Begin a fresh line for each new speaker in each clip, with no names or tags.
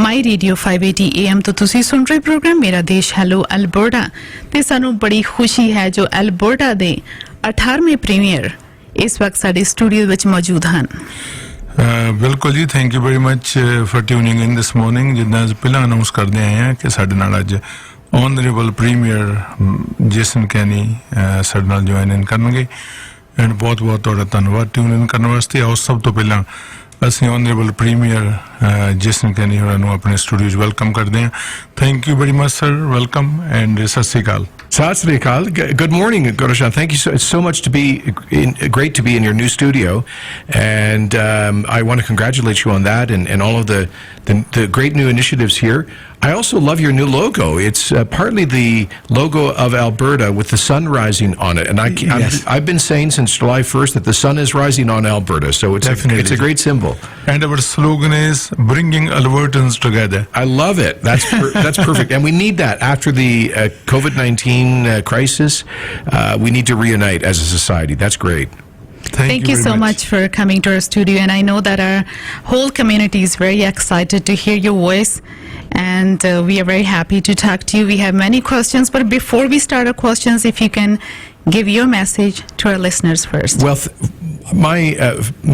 Myradio580 AM तो तुसी सुन रहे प्रोग्राम मेरा देश हेलो अल्बर्टा ते सानू बड़ी खुशी है जो अल्बर्टा दे 18वें प्रीमियर इस वक्त साडे स्टूडियो विच मौजूद हन।
बिल्कुल जी, thank you very much for tuning in this morning. जिद्दां पहला अनाउंस करदे आए हैं कि साडे नाल अज ऑनरेबल प्रीमियर जेसन कैनी साडे नाल ज्वाइन इन करनगे एंड बहुत बहुत तुहाडा धन्नवाद ट्यून इन करने वास्ते। आओ सब तो पहला ਅਸੀਂ ऑनरेबल प्रीमियर जेसन कैनी होਰਾਂ ਨੂੰ ਆਪਣੇ ਸਟੂਡੀਓ 'ਚ ਵੈਲਕਮ ਕਰਦੇ ਹਾਂ। Thank you very much sir, welcome and ਸਤਿ ਸ਼੍ਰੀ ਅਕਾਲ।
Sat Sri Akal. Good morning, Gursharan. Thank you so much to be great to be in your new studio, and I want to congratulate you on that and all of the great new initiatives here. I also love your new logo. It's partly the logo of Alberta with the sun rising on it, and I've been saying since July 1st that the sun is rising on Alberta, so it's a great symbol.
And our slogan is bringing Albertans together.
I love it. That's perfect, and we need that after the COVID-19 crisis. We need to reunite as a society. That's great.
Thank you so much for coming to our studio, and I know that our whole community is very excited to hear your voice, and we are very happy to talk to you. We have many questions, but before we start our questions, if you can give your message to our listeners first.
Well, my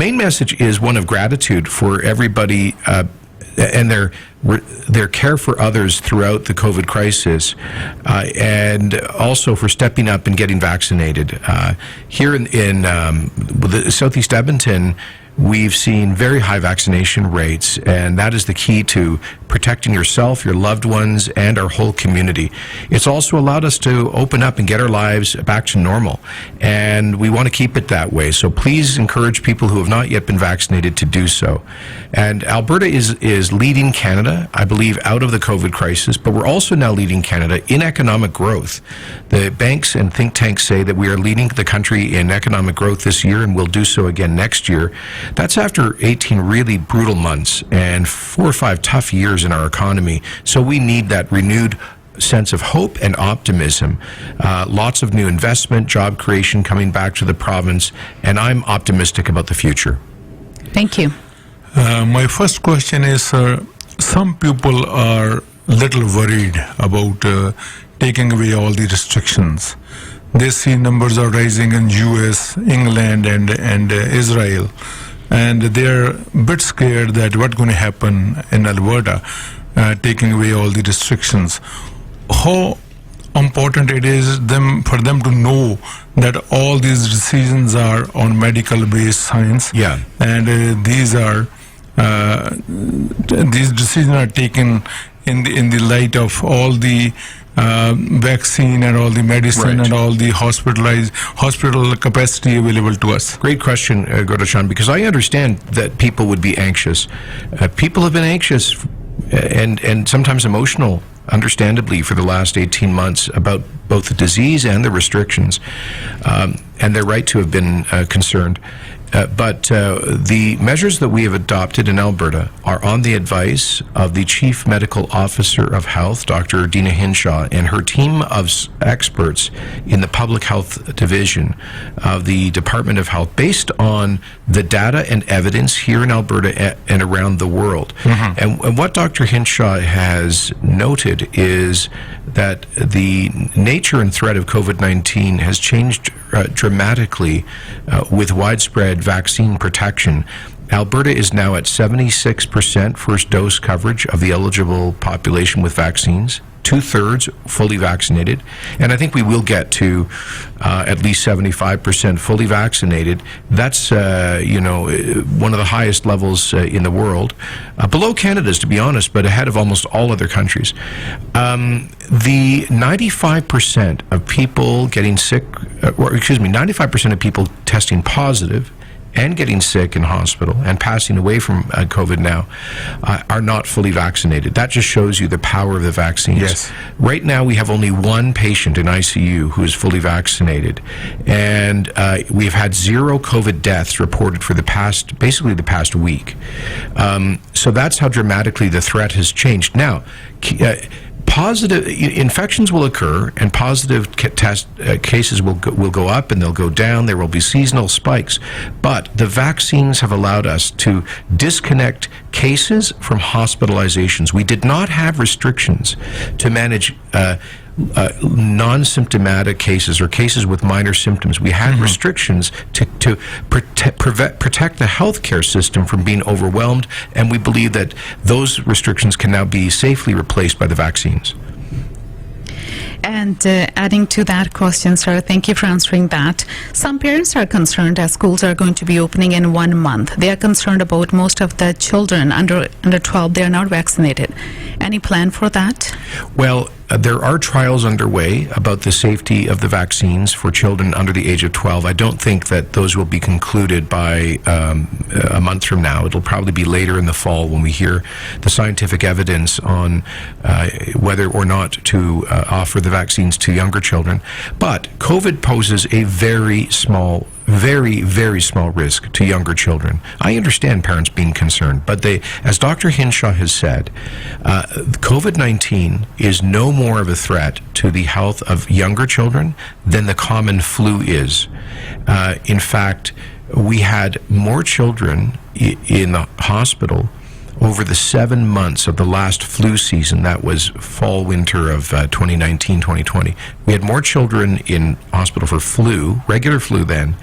main message is one of gratitude for everybody and their care for others throughout the COVID crisis, and also for stepping up and getting vaccinated. Here in the Southeast Edmonton, we've seen very high vaccination rates, and that is the key to protecting yourself, your loved ones, and our whole community. It's also allowed us to open up and get our lives back to normal, and we want to keep it that way. So please encourage people who have not yet been vaccinated to do so. And Alberta is leading Canada, I believe, out of the COVID crisis, but we're also now leading Canada in economic growth. The banks and think tanks say that we are leading the country in economic growth this year, and we'll do so again next year. That's after 18 really brutal months and 4 or 5 tough years in our economy. So we need that renewed sense of hope and optimism. Lots of new investment, job creation coming back to the province, and I'm optimistic about the future.
Thank you.
My first question is, some people are little worried about taking away all the restrictions. They see numbers are rising in US, England and Israel, and they're a bit scared that what's going to happen in Alberta, taking away all the restrictions. How important it is for them to know that all these decisions are on medical based science, and these decisions are taken in the light of all the vaccine and all the medicine and all the hospital capacity available to us.
Great question, Gursharan, because I understand that people would be anxious. People have been anxious and sometimes emotional, understandably, for the last 18 months about both the disease and the restrictions, and they're right to have been concerned. But the measures that we have adopted in Alberta are on the advice of the Chief Medical Officer of Health, Dr. Dina Hinshaw, and her team of experts in the Public Health Division of the Department of Health, based on the data and evidence here in Alberta and around the world. And what Dr. Hinshaw has noted is that the nature and threat of COVID-19 has changed dramatically with widespread vaccine protection. Alberta is now at 76% first dose coverage of the eligible population with vaccines, 2/3 fully vaccinated, and I think we will get to at least 75% fully vaccinated. That's one of the highest levels in the world, below Canada's, to be honest, but ahead of almost all other countries. The 95% of people getting sick, 95% of people testing positive and getting sick in hospital and passing away from COVID now are not fully vaccinated. That just shows you the power of the vaccines.
Yes.
Right now we have only one patient in ICU who is fully vaccinated, and we've had 0 COVID deaths reported for basically the past week. So that's how dramatically the threat has changed. Now, positive infections will occur, and positive cases will go up, and they'll go down. There will be seasonal spikes, but the vaccines have allowed us to disconnect cases from hospitalizations. We did not have restrictions to manage non-symptomatic cases or cases with minor symptoms. We had restrictions to protect the healthcare system from being overwhelmed, and we believe that those restrictions can now be safely replaced by the vaccines.
And adding to that question, sir, thank you for answering that. Some parents are concerned as schools are going to be opening in 1 month. They are concerned about most of the children under 12. They are not vaccinated. Any plan for that?
Well, there are trials underway about the safety of the vaccines for children under the age of 12. I don't think that those will be concluded by a month from now. It'll probably be later in the fall when we hear the scientific evidence on whether or not to offer the vaccines to younger children. But COVID poses a very, very small risk to younger children. I understand parents being concerned, but as Dr. Hinshaw has said, COVID-19 is no more of a threat to the health of younger children than the common flu is. In fact, we had more children in the hospital over the 7 months of the last flu season, that was fall-winter of 2019-2020. We had more children in hospital for flu, regular flu then,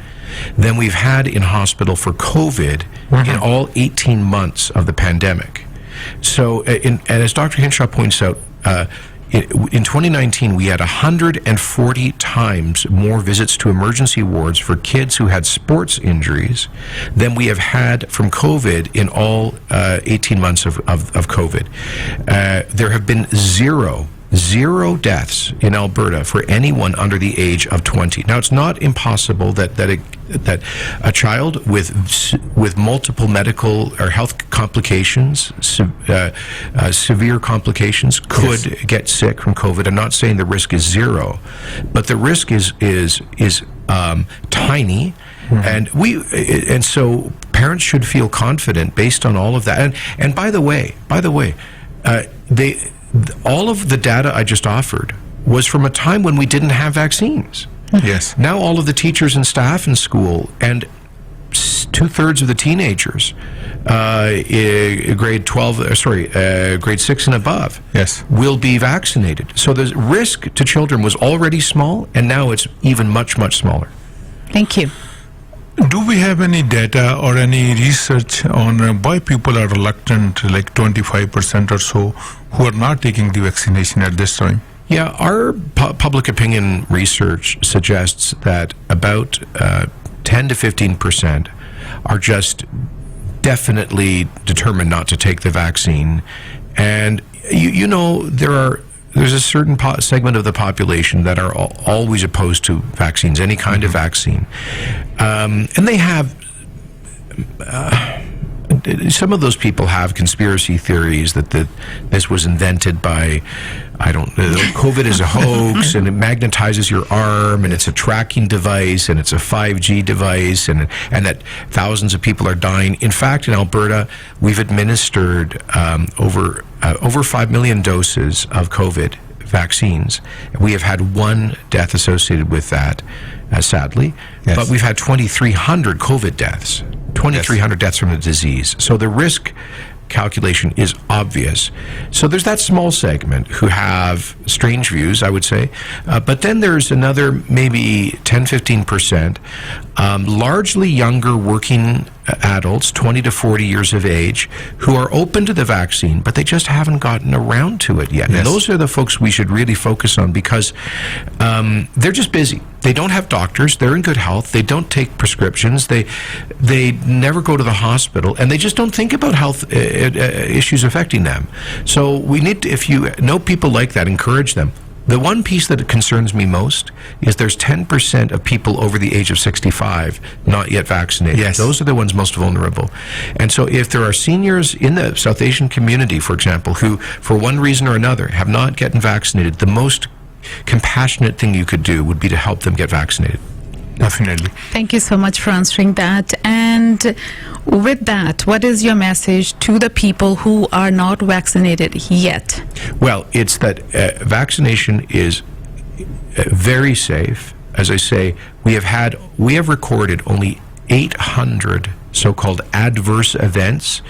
than we've had in hospital for COVID in all 18 months of the pandemic. So, and as Dr. Hinshaw points out, in 2019, we had 140 times more visits to emergency wards for kids who had sports injuries than we have had from COVID in all 18 months of COVID. There have been zero deaths in Alberta for anyone under the age of 20. Now, it's not impossible that a child with multiple medical or health complications, severe complications, could get sick from COVID. I'm not saying the risk is zero, but the risk is tiny. And so parents should feel confident based on all of that. And by the way, all of the data I just offered was from a time when we didn't have vaccines.
Yes.
Now all of the teachers and staff in school and 2/3 of the teenagers, grade 6 and above,
yes,
will be vaccinated. So the risk to children was already small, and now it's even much smaller.
Thank you.
Do we have any data or any research on why people are reluctant, like 25% or so, who are not taking the vaccination at this time?
Yeah, our public opinion research suggests that about 10 to 15% are just definitely determined not to take the vaccine. And, there's a certain segment of the population that are always opposed to vaccines, any kind of vaccine. And they have... some of those people have conspiracy theories that this was invented by, I don't know, COVID is a hoax, and it magnetizes your arm, and it's a tracking device, and it's a 5G device, and that thousands of people are dying. In fact, in Alberta, we've administered over 5 million doses of COVID vaccines. We have had one death associated with that, sadly,
yes.
But we've had 2,300 COVID deaths. 2,300 deaths from the disease. So the risk calculation is obvious. So there's that small segment who have strange views, I would say. But then there's another maybe 10-15%, largely younger working adults, 20 to 40 years of age, who are open to the vaccine, but they just haven't gotten around to it yet. Yes. And those are the folks we should really focus on, because they're just busy. They don't have doctors. They're in good health. They don't take prescriptions. They never go to the hospital, and they just don't think about health issues affecting them. So we need to, if you know people like that, encourage them. The one piece that concerns me most is there's 10% of people over the age of 65 not yet vaccinated.
Yes.
Those are the ones most vulnerable. And so if there are seniors in the South Asian community, for example, who for one reason or another have not gotten vaccinated, the most compassionate thing you could do would be to help them get vaccinated.
Definitely.
Thank you so much for answering that. And with that, what is your message to the people who are not vaccinated yet?
Well, it's that vaccination is very safe. As I say, we have recorded only 800 so-called adverse events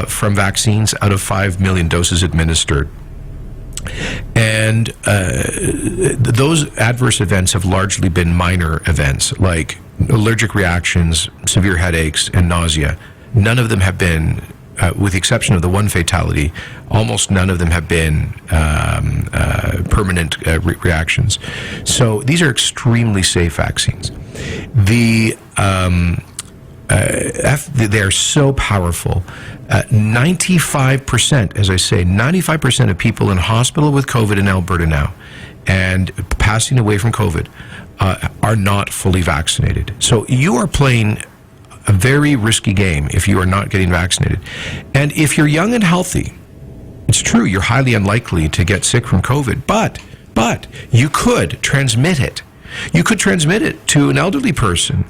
from vaccines out of 5 million doses administered. And those adverse events have largely been minor events like allergic reactions, severe headaches, and nausea. None of them have been, with the exception of the one fatality, almost none of them have been permanent reactions. So these are extremely safe vaccines. They are so powerful. 95%, as I say, 95% of people in hospital with COVID in Alberta now and passing away from COVID are not fully vaccinated. So you are playing a very risky game if you are not getting vaccinated. And if you're young and healthy, it's true, you're highly unlikely to get sick from COVID, but you could transmit it. You could transmit it to an elderly person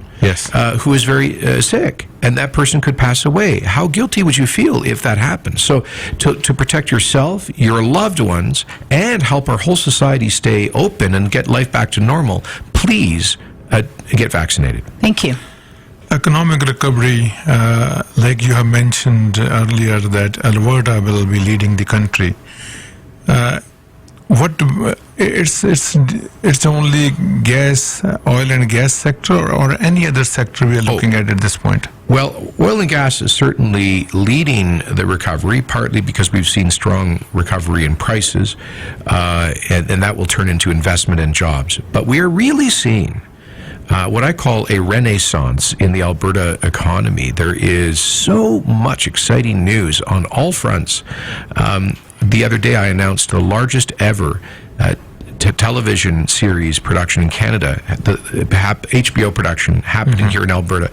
who is very sick, and that person could pass away. How guilty would you feel if that happened? So to protect yourself, your loved ones, and help our whole society stay open and get life back to normal, please get vaccinated.
Thank you.
Economic recovery, like you have mentioned earlier, that Alberta will be leading the country. It's only gas, oil and gas sector, or any other sector we are looking at this point?
Well, oil and gas is certainly leading the recovery, partly because we've seen strong recovery in prices, and that will turn into investment and jobs. But we are really seeing what I call a renaissance in the Alberta economy. There is so much exciting news on all fronts. The other day I announced the largest ever television series production in Canada, the HBO production happening here in Alberta.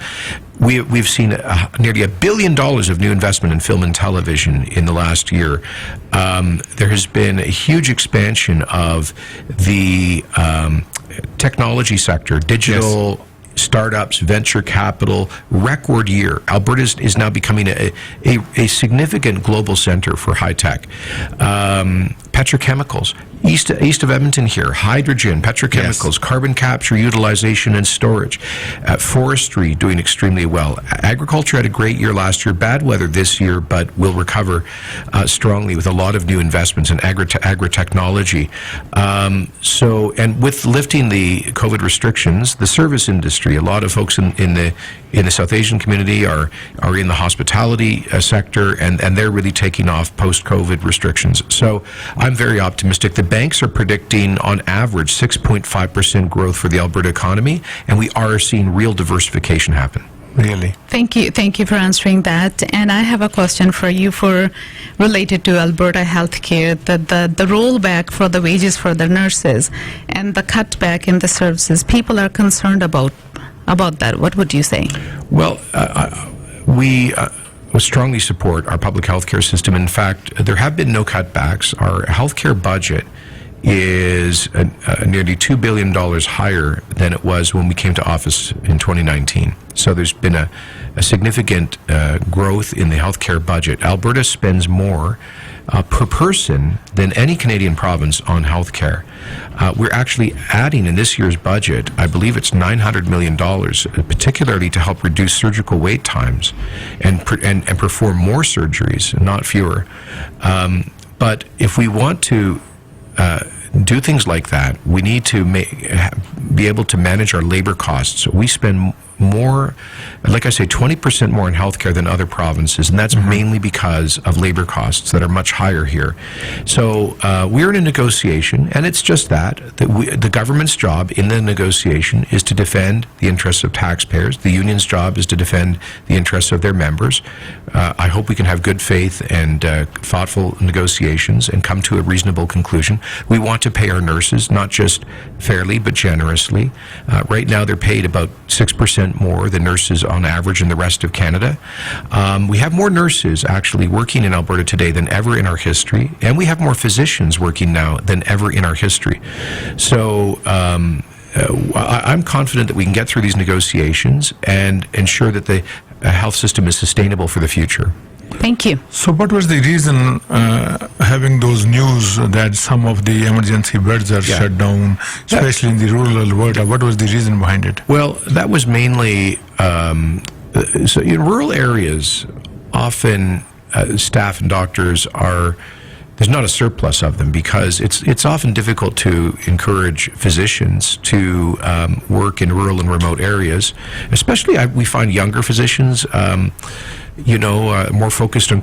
We've seen nearly $1 billion of new investment in film and television in the last year. There has been a huge expansion of the technology sector, digital startups, venture capital, record year. Alberta is now becoming a significant global center for high tech. Petrochemicals, east of Edmonton here, hydrogen, petrochemicals, carbon capture, utilization and storage. Forestry doing extremely well. Agriculture had a great year last year, bad weather this year, but will recover strongly with a lot of new investments in agri-technology. And with lifting the COVID restrictions, the service industry, a lot of folks in the South Asian community are in the hospitality sector, and they're really taking off post-COVID restrictions. So I'm very optimistic. The banks are predicting on average 6.5% growth for the Alberta economy, and we are seeing real diversification happen.
Really?
Thank you for answering that. And I have a question for you related to Alberta healthcare, the rollback for the wages for the nurses and the cutback in the services. People are concerned about that. What would you say?
Well, we strongly support our public healthcare system. In fact, there have been no cutbacks. Our healthcare budget is nearly $2 billion higher than it was when we came to office in 2019. So there's been a significant growth in the healthcare budget. Alberta spends more per person than any Canadian province on healthcare. We're actually adding in this year's budget, I believe it's $900 million, particularly to help reduce surgical wait times and perform more surgeries, not fewer. But if we want to do things like that, we need to be able to manage our labor costs. We spend more, like I say, 20% more in healthcare than other provinces, and that's mainly because of labor costs that are much higher here. So we're in a negotiation, and it's just that the government's job in the negotiation is to defend the interests of taxpayers. The union's job is to defend the interests of their members. I hope we can have good faith and thoughtful negotiations and come to a reasonable conclusion. We want to pay our nurses, not just fairly, but generously. Right now, they're paid about 6% more than nurses on average in the rest of Canada. We have more nurses actually working in Alberta today than ever in our history, and we have more physicians working now than ever in our history. So I'm confident that we can get through these negotiations and ensure that the health system is sustainable for the future.
Thank you.
So what was the reason having those news that some of the emergency beds are shut down, especially in the rural Alberta? What was the reason behind it?
Well, that was mainly, so in rural areas, often staff and doctors there's not a surplus of them because it's often difficult to encourage physicians to work in rural and remote areas. Especially, we find younger physicians, more focused on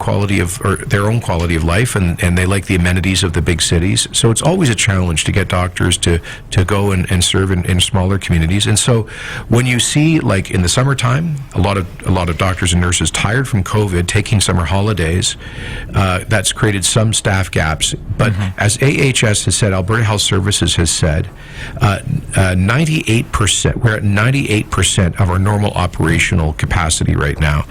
their own quality of life, and they like the amenities of the big cities. So it's always a challenge to get doctors to go and serve in smaller communities. And so when you see, like in the summertime, a lot of doctors and nurses tired from COVID, taking summer holidays, that's created some staff gaps. But as AHS has said, Alberta Health Services has said, 98%, we're at 98% of our normal operational capacity right now.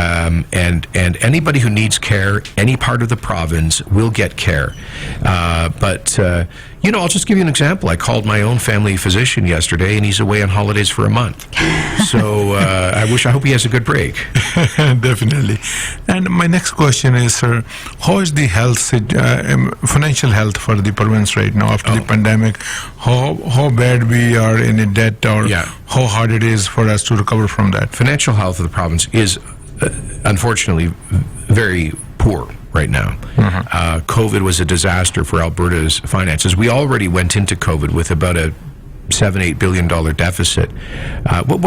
And anybody who needs care, any part of the province, will get care. But I'll just give you an example. I called my own family physician yesterday, and he's away on holidays for a month. So I hope he has a good break.
Definitely. And my next question is, sir, how is the financial health for the province right now after the pandemic? How bad we are in a debt, or how hard it is for us to recover from that?
Financial health of the province is unfortunately very poor right now. COVID was a disaster for Alberta's finances. We already went into COVID with about a $7-8 billion deficit.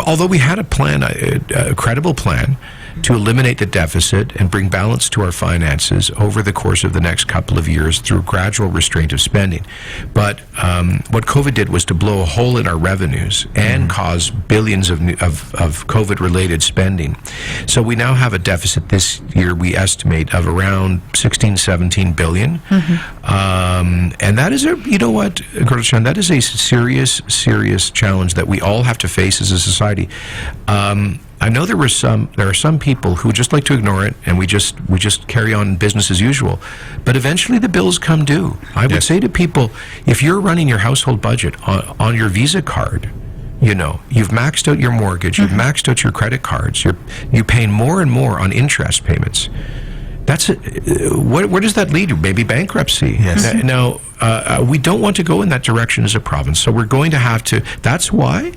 Although we had a plan, a credible plan, to eliminate the deficit and bring balance to our finances over the course of the next couple of years through gradual restraint of spending. But what COVID did was to blow a hole in our revenues and cause billions of COVID-related spending. So we now have a deficit this year, we estimate, of around 16-17 billion. And that is Gursharan, that is a serious challenge that we all have to face as a society. I know there are some people who just like to ignore it, and we just carry on business as usual. But eventually the bills come due. I would say to people, if you're running your household budget on your Visa card, you've maxed out your mortgage, you've maxed out your credit cards, you're paying more and more on interest payments. That's where does that lead you? Maybe bankruptcy.
Yes.
Now, we don't want to go in that direction as a province, so we're going to have to. That's why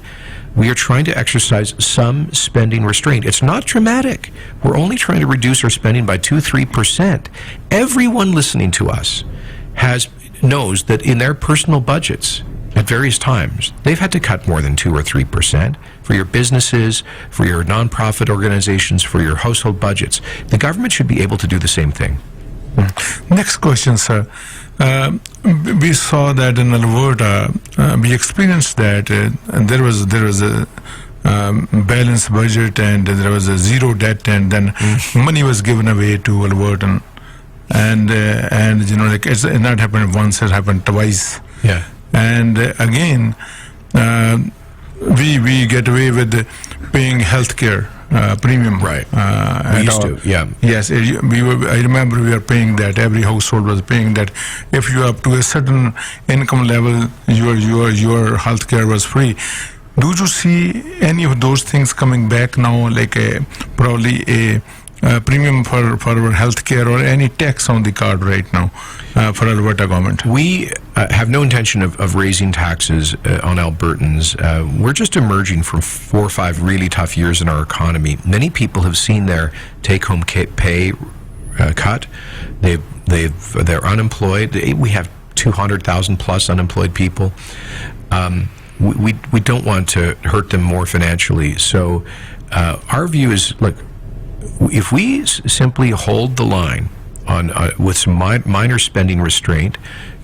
we are trying to exercise some spending restraint. It's not dramatic. We're only trying to reduce our spending by 2-3%. Everyone listening to us knows that in their personal budgets at various times, they've had to cut more than 2 or 3% for your businesses, for your nonprofit organizations, for your household budgets. The government should be able to do the same thing.
Next question, sir. We saw that in Alberta, we experienced that there was a balanced budget, and there was a zero debt, and then money was given away to Albertan, and it's not happened once; it happened twice.
Yeah.
And again, we get away with paying healthcare premium.
Right. We used to, yeah.
Yes, I remember we were paying that. Every household was paying that. If you are up to a certain income level, your healthcare was free. Do you see any of those things coming back now, like probably a premium for our healthcare, or any tax on the card right now for Alberta government?
We have no intention of raising taxes on Albertans. We're just emerging from 4 or 5 really tough years in our economy. Many people have seen their take-home pay cut. They're unemployed. We have 200,000 plus unemployed people. We don't want to hurt them more financially. So our view is, look, if we simply hold the line on with some minor spending restraint,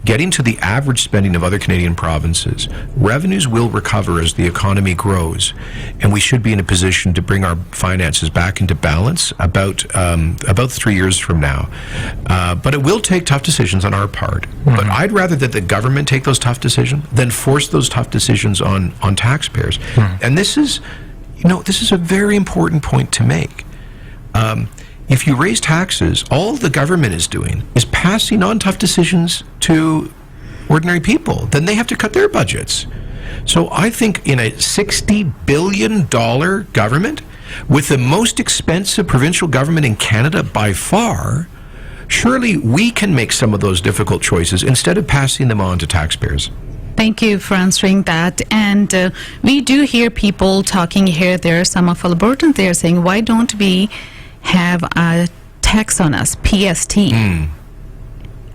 getting to the average spending of other Canadian provinces, revenues will recover as the economy grows, and we should be in a position to bring our finances back into balance about 3 years from now. But it will take tough decisions on our part. But I'd rather that the government take those tough decisions than force those tough decisions on taxpayers. And this is a very important point to make. If you raise taxes, all the government is doing is passing on tough decisions to ordinary people. Then they have to cut their budgets. So I think in a $60 billion government, with the most expensive provincial government in Canada by far, surely we can make some of those difficult choices instead of passing them on to taxpayers.
Thank you for answering that. And we do hear people talking here. There are some of Albertans there saying, why don't we have a tax on us, PST?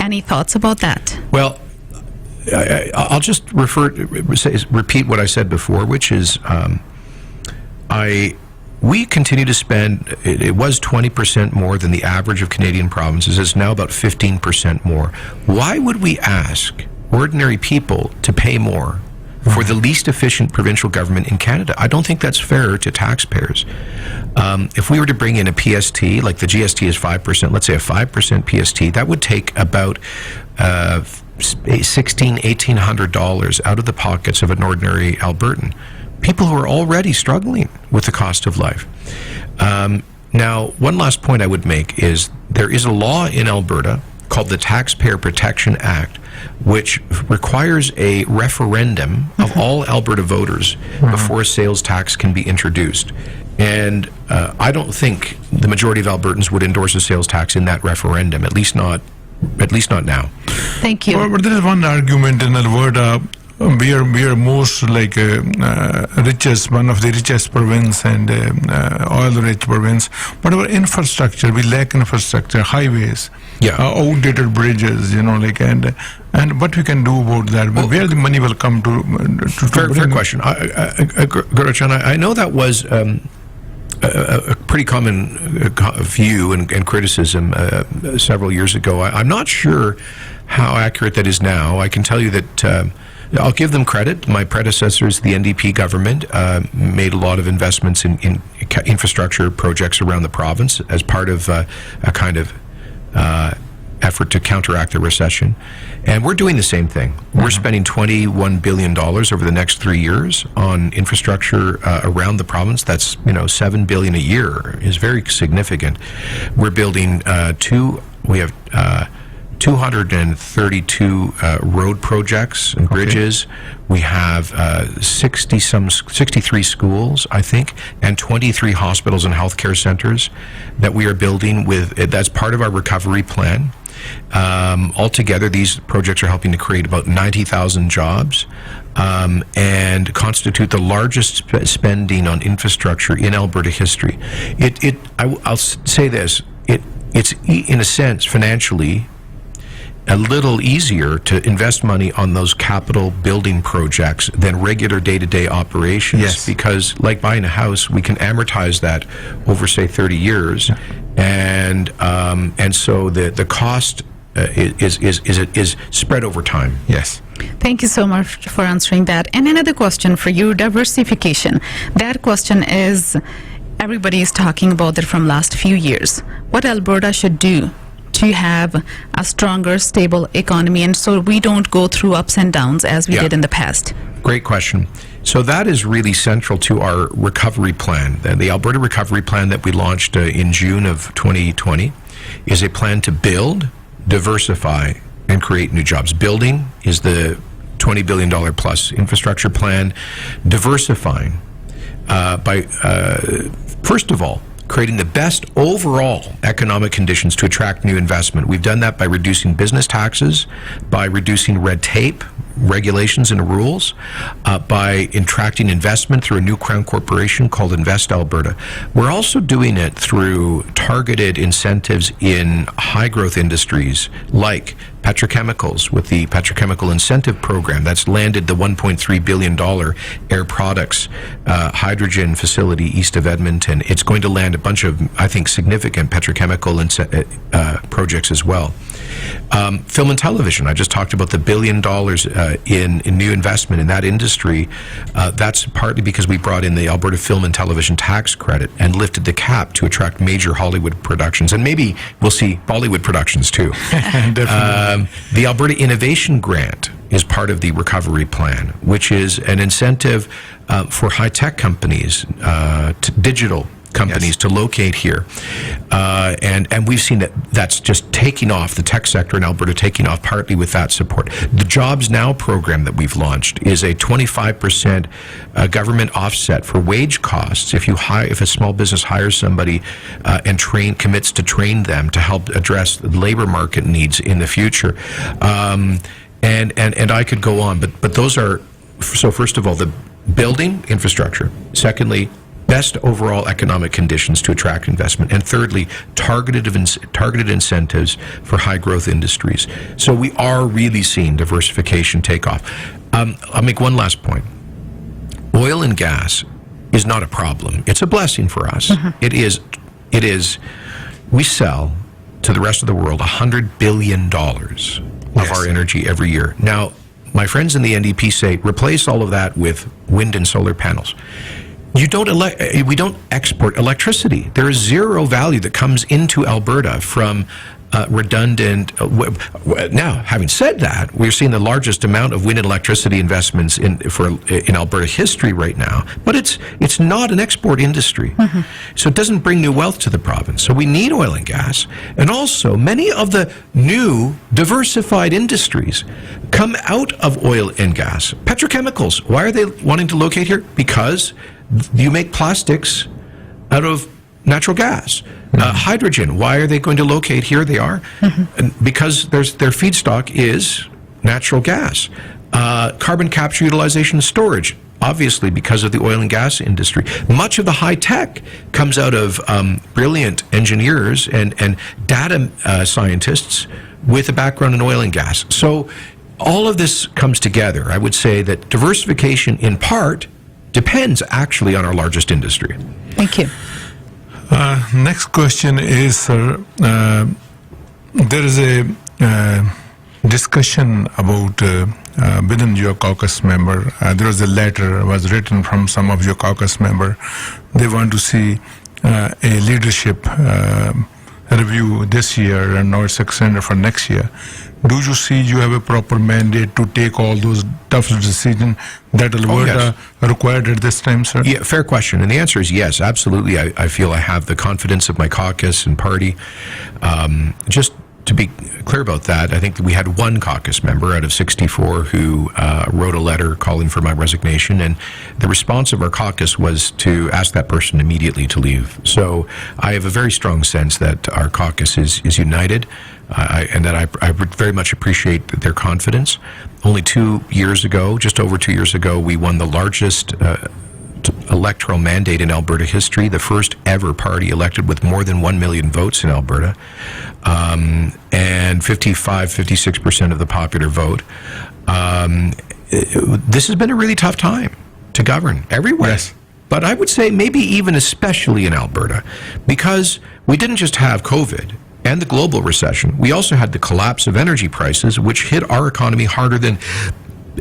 Any thoughts about that?
Well, I'll just repeat what I said before, which is we continue to spend, it was 20% more than the average of Canadian provinces. It's now about 15% more. Why would we ask ordinary people to pay more for the least efficient provincial government in Canada? I don't think that's fair to taxpayers. If we were to bring in a PST, like the GST is 5%, let's say a 5% PST, that would take about $1,600, $1,800 out of the pockets of an ordinary Albertan. People who are already struggling with the cost of life. Now, one last point I would make is there is a law in Alberta called the Taxpayer Protection Act, which requires a referendum of all Alberta voters before a sales tax can be introduced. And I don't think the majority of Albertans would endorse a sales tax in that referendum, at least not now.
Thanch you.
Well, but there is one argument in Alberta. We are most like richest, one of the richest province and oil-rich province. But our infrastructure, we lack infrastructure, highways, outdated bridges, and what we can do about that. But where the money will come to
fair question. Gursharan, I know that was a pretty common view and criticism several years ago. I'm not sure how accurate that is now. I can tell you that I'll give them credit. My predecessors, the NDP government, made a lot of investments in infrastructure projects around the province as part of a kind of effort to counteract the recession. And we're doing the same thing. We're spending $21 billion over the next 3 years on infrastructure around the province. That's, $7 billion a year is very significant. We're building we have 232 road projects and bridges. We have 63 schools, I think, and 23 hospitals and healthcare centers that we are building that's part of our recovery plan. Altogether, these projects are helping to create about 90,000 jobs and constitute the largest spending on infrastructure in Alberta history. I'll say this, it's in a sense financially a little easier to invest money on those capital building projects than regular day-to-day operations, because like buying a house, we can amortize that over, say, 30 years, and so the cost is spread over time.
Yes.
Thank you so much for answering that. And another question for you, diversification. That question is, everybody is talking about it from last few years. What Alberta should do to have a stronger, stable economy, and so we don't go through ups and downs as we did in the past?
Great question. So that is really central to our recovery plan. The Alberta Recovery Plan that we launched in June of 2020 is a plan to build, diversify, and create new jobs. Building is the $20 billion plus infrastructure plan. Diversifying by, first of all, creating the best overall economic conditions to attract new investment. We've done that by reducing business taxes, by reducing red tape, regulations and rules, by attracting investment through a new Crown corporation called Invest Alberta. We're also doing it through targeted incentives in high-growth industries like petrochemicals, with the Petrochemical Incentive Program that's landed the $1.3 billion Air Products hydrogen facility east of Edmonton. It's going to land a bunch of, I think, significant petrochemical projects as well. Film and television, I just talked about the $1 billion in new investment in that industry. That's partly because we brought in the Alberta Film and Television Tax Credit and lifted the cap to attract major Hollywood productions. And maybe we'll see Bollywood productions too. The Alberta Innovation Grant is part of the recovery plan, which is an incentive for high-tech companies, digital companies to locate here. And we've seen that that's just taking off, the tech sector in Alberta taking off partly with that support. The Jobs Now program that we've launched is a 25% government offset for wage costs if a small business hires somebody and commits to train them to help address the labor market needs in the future. And I could go on, but those are, so first of all, the building infrastructure. Secondly, best overall economic conditions to attract investment. And thirdly, targeted incentives for high growth industries. So we are really seeing diversification take off. I'll make one last point. Oil and gas is not a problem. It's a blessing for us. It is, we sell to the rest of the world $100 billion of our energy every year. Now, my friends in the NDP say, replace all of that with wind and solar panels. We don't export electricity. There is zero value that comes into Alberta from redundant. Now, having said that, we're seeing the largest amount of wind and electricity investments in Alberta history right now. But it's not an export industry, so it doesn't bring new wealth to the province. So we need oil and gas, and also many of the new diversified industries come out of oil and gas. Petrochemicals. Why are they wanting to locate here? Because you make plastics out of natural gas. Hydrogen, why are they going to locate here? They are. Because their feedstock is natural gas. Carbon capture, utilization, and storage, obviously because of the oil and gas industry. Much of the high tech comes out of brilliant engineers and data scientists with a background in oil and gas. So all of this comes together. I would say that diversification in part depends actually on our largest industry.
Thank you.
Next question is, sir, there is a discussion about within your caucus member. There was a letter was written from some of your caucus member. They want to see a leadership review this year, and now it's extended for next year. Do you see you have a proper mandate to take all those tough decisions that Alberta required at this time, sir?
Yeah, fair question. And the answer is yes, absolutely. I feel I have the confidence of my caucus and party. Just to be clear about that, I think that we had one caucus member out of 64 who wrote a letter calling for my resignation, and the response of our caucus was to ask that person immediately to leave. So I have a very strong sense that our caucus is united, and that I very much appreciate their confidence. Only 2 years ago, just over 2 years ago, we won the largest electoral mandate in Alberta history, the first ever party elected with more than 1 million votes in Alberta, and 56% of the popular vote. This has been a really tough time to govern everywhere.
Yes.
But I would say maybe even especially in Alberta, because we didn't just have COVID and the global recession, we also had the collapse of energy prices, which hit our economy harder than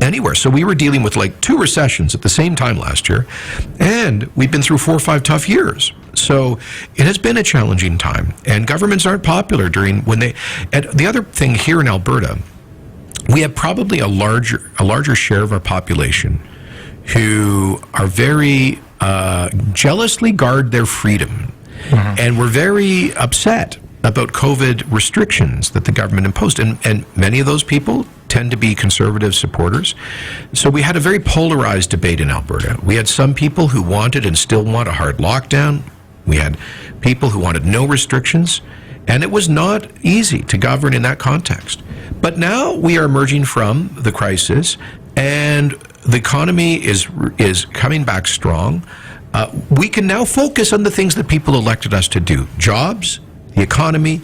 anywhere. So we were dealing with like 2 recessions at the same time last year, and we've been through 4 or 5 tough years. So it has been a challenging time, and governments aren't popular when they. And the other thing here in Alberta, we have probably a larger share of our population who are very jealously guard their freedom, and we're very upset about COVID restrictions that the government imposed. And many of those people tend to be conservative supporters. So we had a very polarized debate in Alberta. We had some people who wanted and still want a hard lockdown. We had people who wanted no restrictions. And it was not easy to govern in that context. But now we are emerging from the crisis, and the economy is coming back strong. We can now focus on the things that people elected us to do: jobs, the economy,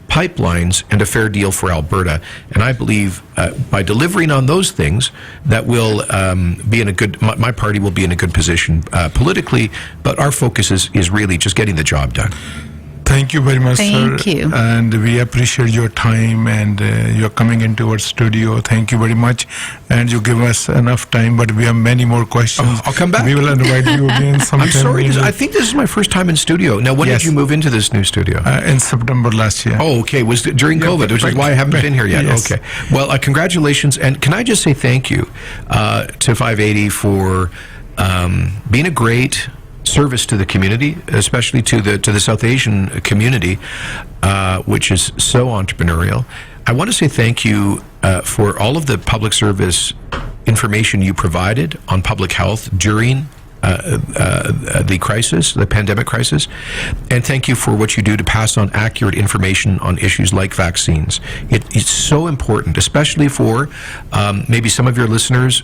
pipelines, and a fair deal for Alberta. And I believe by delivering on those things, that will be in a good, my party will be in a good position politically, but our focus is really just getting the job done.
Thank you very much, sir.
Thank you.
And we appreciate your time and your coming into our studio. Thank you very much. And you give us enough time, but we have many more questions.
I'll come back.
We will invite you again sometime.
I'm sorry, I think this is my first time in studio. Now, when did you move into this new studio?
In September last year.
Oh, okay. Was it during COVID, which is why I haven't been here yet.
Yes.
Okay. Well, congratulations. And can I just say thank you to 580 for being a great service to the community, especially to the South Asian community, which is so entrepreneurial. I want to say thank you for all of the public service information you provided on public health during the crisis, the pandemic crisis, and thank you for what you do to pass on accurate information on issues like vaccines. It's so important, especially for maybe some of your listeners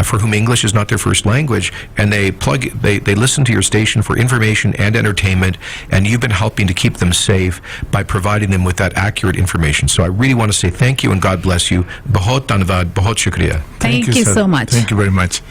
for whom English is not their first language, and they listen to your station for information and entertainment, and you've been helping to keep them safe by providing them with that accurate information. So I really want to say thank you and God bless you. Bahut dhanyavad, bahut shukriya.
Thank you so much.
Thank you very much.